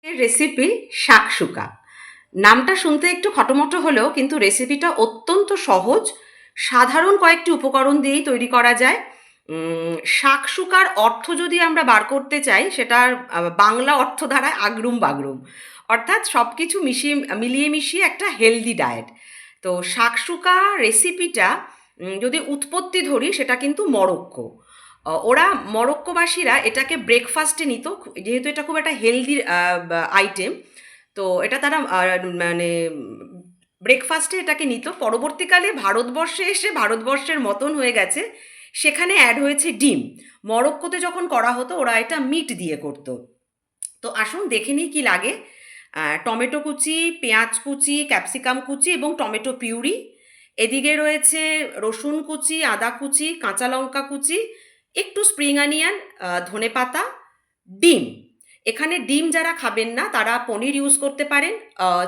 এর রেসিপি শাকসুকা। নামটা শুনতে একটু খটোমটো হলেও কিন্তু রেসিপিটা অত্যন্ত সহজ। সাধারণ কয়েকটি উপকরণ দিয়েই তৈরি করা যায়। শাকসুকার অর্থ যদি আমরা বার করতে চাই সেটার বাংলা অর্থ দাঁড়ায় আগরুম বাগরুম, অর্থাৎ সব কিছু মিলিয়ে মিশিয়ে একটা হেলদি ডায়েট। তো শাকসুকা রেসিপিটা যদি উৎপত্তি ধরি সেটা কিন্তু মরক্কো। ওরা মরক্কোবাসীরা এটাকে ব্রেকফাস্টে নিত, যেহেতু এটা খুব একটা হেলদি আইটেম। তো এটা তারা মানে ব্রেকফাস্টে এটাকে নিত। পরবর্তীকালে ভারতবর্ষে এসে ভারতবর্ষের মতন হয়ে গেছে, সেখানে অ্যাড হয়েছে ডিম। মরক্কোতে যখন করা হতো ওরা এটা মিট দিয়ে করতো। তো আসুন দেখে নিই কী লাগে। টমেটো কুচি, পেঁয়াজ কুচি, ক্যাপসিকাম কুচি এবং টমেটো পিউরি। এদিকে রয়েছে রসুন কুচি, আদা কুচি, কাঁচা লঙ্কা কুচি, একটু স্প্রিং অনিয়ন, ধনেপাতা, ডিম। এখানে ডিম যারা খাবেন না তারা পনির ইউজ করতে পারেন,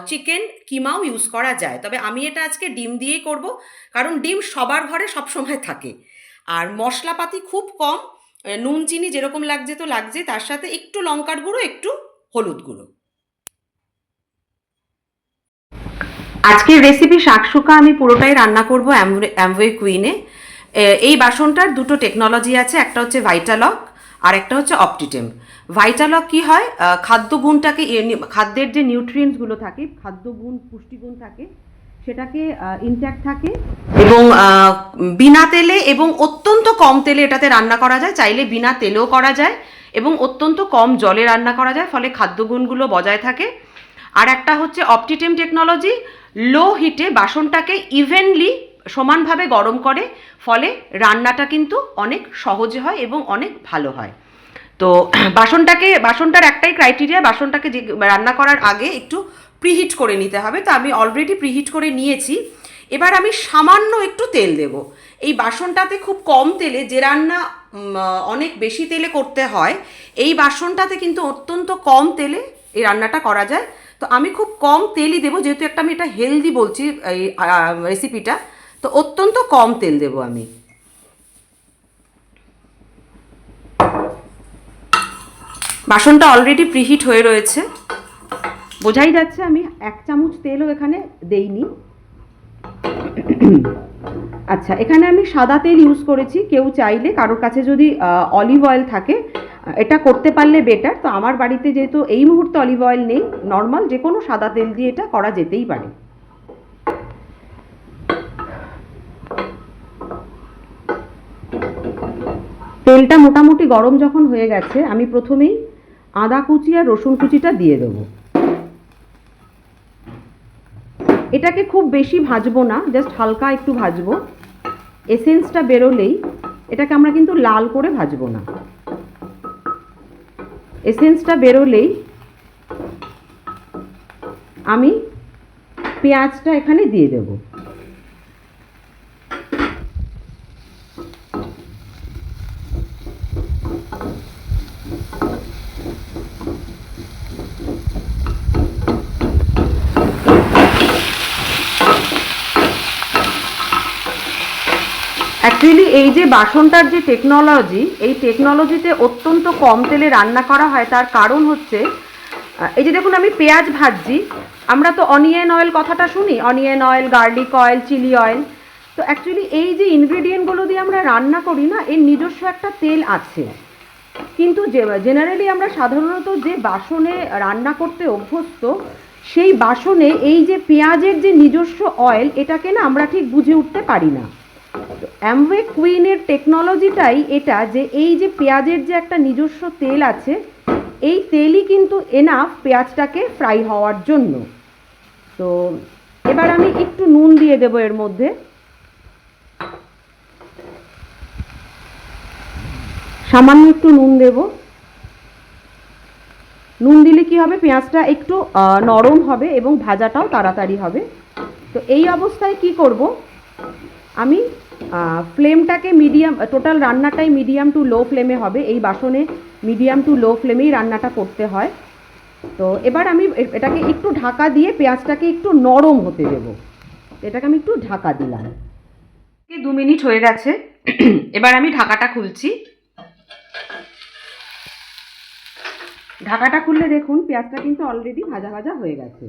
চিকেন কিমাও ইউজ করা যায়, তবে আমি এটা আজকে ডিম দিয়েই করব, কারণ ডিম সবার ঘরে সবসময় থাকে। আর মশলাপাতি খুব কম, নুন চিনি যেরকম লাগছে তো লাগছে, তার সাথে একটু লঙ্কার গুঁড়ো, একটু হলুদ গুঁড়ো। আজকের রেসিপি শাকসুকা আমি পুরোটাই রান্না করব অ্যামওয়ে কুইনে। এই বাসনটার দুটো টেকনোলজি আছে, একটা হচ্ছে ভাইটালক আর একটা হচ্ছে অপটিটেম। ভাইটালক কি হয়, খাদ্যগুণটাকে খাদ্যের যে নিউট্রিয়েন্টসগুলো থাকে, খাদ্যগুণ পুষ্টিগুণ থাকে, সেটাকে ইনট্যাক্ট থাকে এবং বিনা তেলে এবং অত্যন্ত কম তেলে এটাতে রান্না করা যায়। চাইলে বিনা তেলেও করা যায় এবং অত্যন্ত কম জলে রান্না করা যায়, ফলে খাদ্যগুণগুলো বজায় থাকে। আর একটা হচ্ছে অপটিটেম টেকনোলজি, লো হিটে বাসনটাকে ইভেনলি সমানভাবে গরম করে, ফলে রান্নাটা কিন্তু অনেক সহজে হয় এবং অনেক ভালো হয়। তো বাসনটার একটাই ক্রাইটেরিয়া, বাসনটাকে যে রান্না করার আগে একটু প্রিহিট করে নিতে হবে। তো আমি অলরেডি প্রিহিট করে নিয়েছি। এবার আমি সামান্য একটু তেল দেব। এই বাসনটাতে খুব কম তেলে, যে রান্না অনেক বেশি তেলে করতে হয়, এই বাসনটাতে কিন্তু অত্যন্ত কম তেলে এই রান্নাটা করা যায়। তো আমি খুব কম তেলই দেবো, যেহেতু আমি এটা হেলদি বলছি এই রেসিপিটা, তো অত্যন্ত কম তেল দেবো আমি। বাসনটা অলরেডি প্রিহিট হয়ে রয়েছে, বোঝাই যাচ্ছে আমি 1 চামচ তেলও এখানে দেইনি। আচ্ছা, এখানে আমি সাদা তেল ইউজ করেছি। কেউ চাইলে, কারোর কাছে যদি অলিভ অয়েল থাকে, এটা করতে পারলে বেটার। তো আমার বাড়িতে যেহেতু এই মুহূর্তে অলিভ অয়েল নেই, নর্মাল যে কোনো সাদা তেল দিয়ে এটা করা যেতেই পারে। তেলটা মোটামুটি গরম যখন হয়ে গেছে, আমি প্রথমেই আদা কুচি আর রসুন কুচিটা দিয়ে দেবো। এটাকে খুব বেশি ভাজবো না, জাস্ট হালকা একটু ভাজবো। এসেন্সটা বেরোলেই, এটাকে আমরা কিন্তু লাল করে ভাজবো না, এসেন্সটা বেরোলেই আমি পেঁয়াজটা এখানে দিয়ে দেবো। অ্যাকচুয়ালি এই যে বাসনটার যে টেকনোলজি, এই টেকনোলজিতে অত্যন্ত কম তেলে রান্না করা হয়। তার কারণ হচ্ছে, এই যে দেখুন আমি পেঁয়াজ ভাজছি, আমরা তো অনিয়ন অয়েল কথাটা শুনি, onion oil, garlic oil, chilli oil. তো অ্যাকচুয়ালি এই যে ইনগ্রেডিয়েন্টগুলো দিয়ে আমরা রান্না করি না, এর নিজস্ব একটা তেল আছে। কিন্তু জেনারেলি আমরা সাধারণত যে বাসনে রান্না করতে অভ্যস্ত, সেই বাসনে এই যে পেঁয়াজের যে নিজস্ব অয়েল, এটাকে না আমরা ঠিক বুঝে উঠতে পারি না। অ্যামওয়ে কুইনের টেকনোলজিটাই এটা, যে এই যে পেঁয়াজের যে একটা নিজস্ব তেল আছে, এই তেলই কিন্তু এনাফ পেঁয়াজটাকে ফ্রাই হওয়ার জন্য। তো এবার আমি একটু নুন দিয়ে দেবো এর মধ্যে, সামান্য একটু নুন দেব। নুন দিলে কি হবে, পেঁয়াজটা একটু নরম হবে এবং ভাজাটাও তাড়াতাড়ি হবে। তো এই অবস্থায় কি করব, আমি ফ্লেমটাকে medium, total রান্নাটাই medium to low ফ্লেমে হবে। এই বাসনে মিডিয়াম টু লো ফ্লেমেই রান্নাটা করতে হয়। তো এবার আমি এটাকে একটু ঢাকা দিয়ে পেঁয়াজটাকে একটু নরম হতে দেব। এটাকে আমি একটু ঢাকা দিলাম। 2 মিনিট হয়ে গেছে, এবার আমি ঢাকাটা খুলছি। ঢাকাটা খুললে দেখুন পেঁয়াজটা কিন্তু অলরেডি ভাজা ভাজা হয়ে গেছে।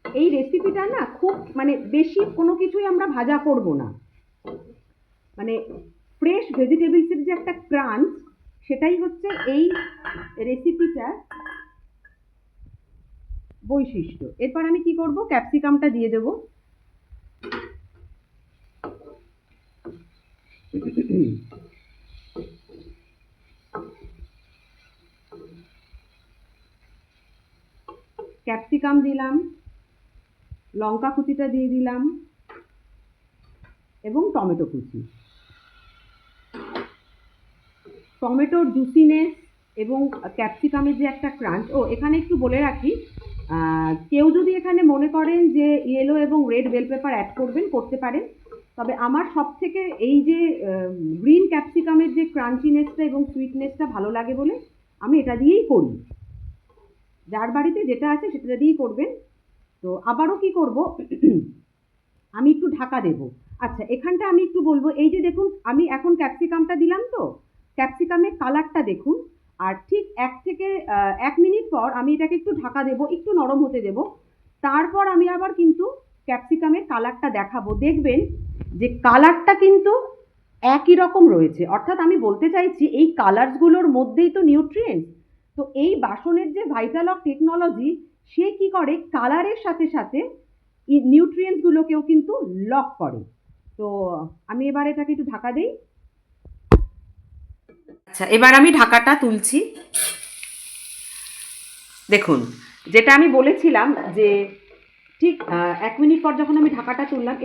এই রেসিপিটা না খুব মানে বেশি কোনো কিছুই আমরা ভাজা করব না, মানে ফ্রেশ ভেজিটেবলসের যে একটা ক্রাঞ্চ, সেটাই হচ্ছে এই রেসিপিটার বৈশিষ্ট্য। এরপর আমি কি করব, ক্যাপসিকামটা দিয়ে দেব। ক্যাপসিকাম দিলাম, লঙ্কা কুচিটা দিয়ে দিলাম এবং টমেটো কুচি। টমেটোর জুসিনেস এবং ক্যাপসিকামের যে একটা ক্রাঞ্চ, এখানে একটু বলে রাখি, কেউ যদি এখানে মনে করেন যে ইয়েলো এবং রেড বেল পেপার অ্যাড করবেন, করতে পারেন। তবে আমার সব থেকে এই যে গ্রিন ক্যাপসিকামের যে ক্রাঞ্চিনেসটা এবং সুইটনেসটা ভালো লাগে বলে আমি এটা দিয়েই করি। যার বাড়িতে যেটা আছে সেটা দিয়েই করবেন। তো আবারও কি করব, আমি একটু ঢাকা দেব। আচ্ছা, এখানটা আমি একটু বলবো, এই যে দেখুন আমি এখন ক্যাপসিকামটা দিলাম, তো ক্যাপসিকামের কালারটা দেখুন। আর ঠিক 1 মিনিট পর আমি এটাকে একটু ঢাকা দেব, একটু নরম হতে দেব। তারপর আমি আবার কিন্তু ক্যাপসিকামের কালারটা দেখাবো। দেখবেন যে কালারটা কিন্তু একই রকম রয়েছে। অর্থাৎ আমি বলতে চাইছি এই কালারসগুলোর মধ্যেই তো নিউট্রিয়েন্টস। তো এই বাসনের যে ভাইটালক টেকনোলজি, সে কি করে কালারের সাথে সাথে নিউট্রিয়েন্টসগুলোকেও কিন্তু লক করে। তো আমি এবার এটাকে একটু ঢাকা দেই। আচ্ছা, এবার আমি ঢাকাটা তুলছি। দেখুন, যেটা আমি বলেছিলাম যে ঠিক 1 মিনিট পর যখন আমি ঢাকাটা তুললাম,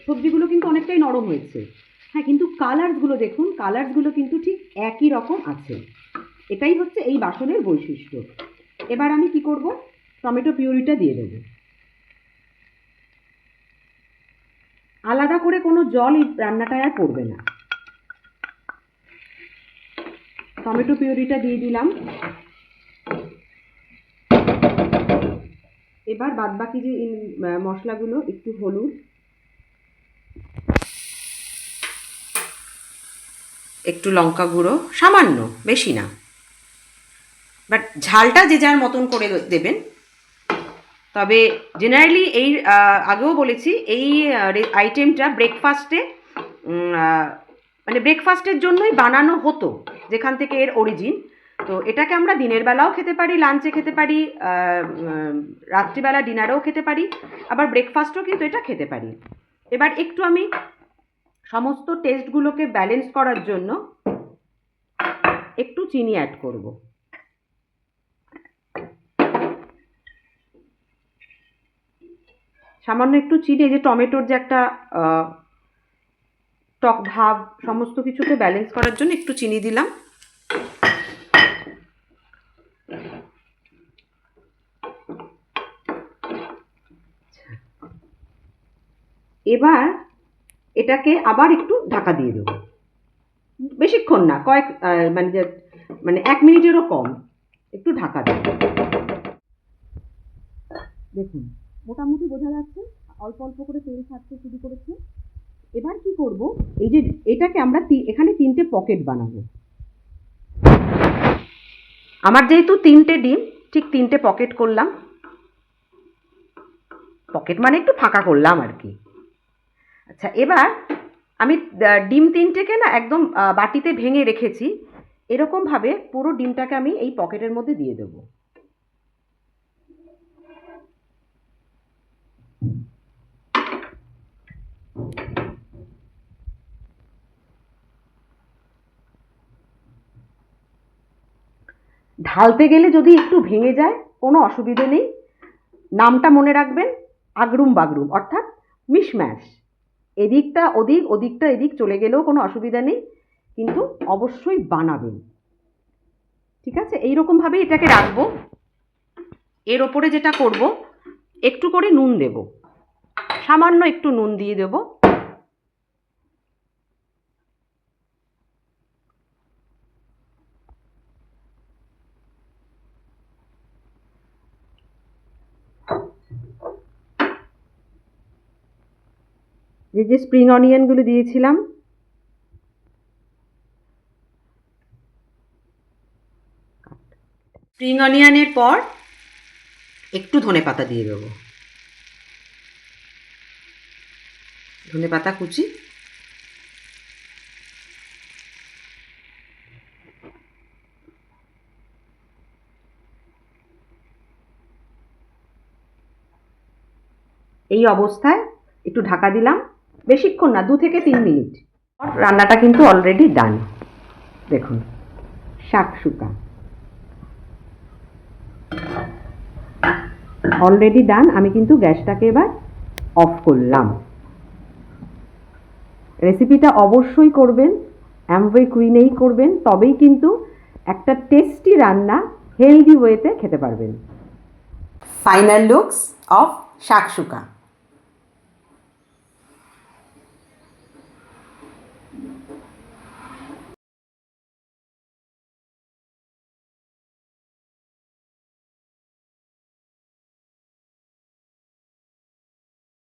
সবজিগুলো কিন্তু অনেকটাই নরম হয়েছে। হ্যাঁ, কিন্তু কালারসগুলো দেখুন, কালারসগুলো কিন্তু ঠিক একই রকম আছে। এটাই হচ্ছে এই বাসনের বৈশিষ্ট্য। এবার আমি কি করব, টমেটো পিউরিটা দিয়ে দেবো। আলাদা করে কোনো জল এই রান্নাটায় আর পড়বে না। টমেটো পিউরিটা দিয়ে দিলাম। এবার বাদবাকি যে মশলাগুলো, একটু হলুদ, একটু লঙ্কা গুঁড়ো, সামান্য, বেশি না, বাট ঝালটা যে যার মতন করে দেবেন। তবে জেনারেলি এই আগেও বলেছি, এই আইটেমটা ব্রেকফাস্টে মানে ব্রেকফাস্টের জন্যই বানানো হতো, যেখান থেকে এর অরিজিন। তো এটাকে আমরা দিনের বেলাও খেতে পারি, লাঞ্চে খেতে পারি, রাত্রিবেলা ডিনারেও খেতে পারি, আবার ব্রেকফাস্টও কিন্তু এটা খেতে পারি। এবার একটু আমি সমস্ত টেস্টগুলোকে ব্যালেন্স করার জন্য একটু চিনি অ্যাড করব। সামান্য একটু চিনি, এই যে টমেটোর যে একটা টক ভাব, সমস্ত কিছুকে ব্যালেন্স করার জন্য একটু চিনি দিলাম। এবার এটাকে আবার একটু ঢাকা দিয়ে দেবো, বেশিক্ষণ না, মানে 1 মিনিটেরও কম, একটু ঢাকা দেবো। দেখুন, মোটামুটি বোঝা যাচ্ছে অল্প অল্প করে তেল ছাড়তে শুরু করেছে। এবার কি করব, এই যে এটাকে আমরা এখানে 3টে পকেট বানাবো। আমার যেহেতু 3টে ডিম, ঠিক 3টে পকেট করলাম। পকেট মানে একটু ফাঁকা করলাম আর কি। আচ্ছা, এবার আমি ডিম 3টেকে না একদম বাটিতে ভেঙে রেখেছি, এরকমভাবে পুরো ডিমটাকে আমি এই পকেটের মধ্যে দিয়ে দেবো। ঢালতে গেলে যদি একটু ভেঙে যায় কোনো অসুবিধে নেই। নামটা মনে রাখবেন, আগরুম বাগরুম, অর্থাৎ মিশম্যাশ। এদিকটা ওদিক, ওদিকটা এদিক চলে গেলেও কোনো অসুবিধা নেই, কিন্তু অবশ্যই বানাবেন। ঠিক আছে, এইরকমভাবেই এটাকে রাখবো। এর ওপরে যেটা করব, একটু করে নুন দেব, সামান্য একটু নুন দিয়ে দেব। যে স্প্রিং অনিয়নগুলো দিয়েছিলাম, স্প্রিং অনিয়নের পর একটু ধনেপাতা দিয়ে দেবো, ধনেপাতা কুচি। এই অবস্থায় একটু ঢাকা দিলাম, বেশিক্ষণ না, 2 থেকে 3 মিনিট। রান্নাটা কিন্তু অলরেডি ডান। দেখুন, শাকসুকা অলরেডি ডান। আমি কিন্তু গ্যাসটাকে এবার অফ করলাম। রেসিপিটা অবশ্যই করবেন, অ্যামওয়ে কুইনেই করবেন, তবেই কিন্তু একটা টেস্টি রান্না হেলদি ওয়েতে খেতে পারবেন। Final looks of শাকসুকা।